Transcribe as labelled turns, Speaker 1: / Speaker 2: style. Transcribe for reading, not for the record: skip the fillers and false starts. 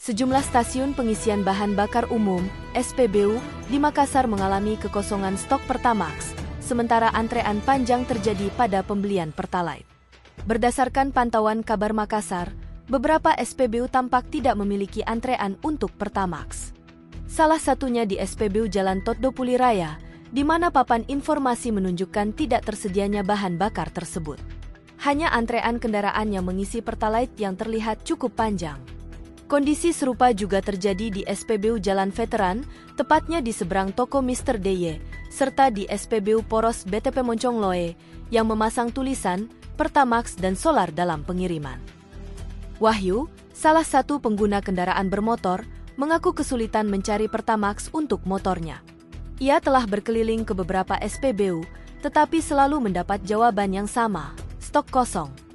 Speaker 1: Sejumlah stasiun pengisian bahan bakar umum, SPBU, di Makassar mengalami kekosongan stok Pertamax, sementara antrean panjang terjadi pada pembelian Pertalite. Berdasarkan pantauan Kabar Makassar, beberapa SPBU tampak tidak memiliki antrean untuk Pertamax. Salah satunya di SPBU Jalan Toddo Puliraya, di mana papan informasi menunjukkan tidak tersedianya bahan bakar tersebut. Hanya antrean kendaraan yang mengisi Pertalite yang terlihat cukup panjang. Kondisi serupa juga terjadi di SPBU Jalan Veteran, tepatnya di seberang toko Mr. DY, serta di SPBU Poros BTP Moncong Loe, yang memasang tulisan Pertamax dan solar dalam pengiriman. Wahyu, salah satu pengguna kendaraan bermotor, mengaku kesulitan mencari Pertamax untuk motornya. Ia telah berkeliling ke beberapa SPBU, tetapi selalu mendapat jawaban yang sama, stok kosong.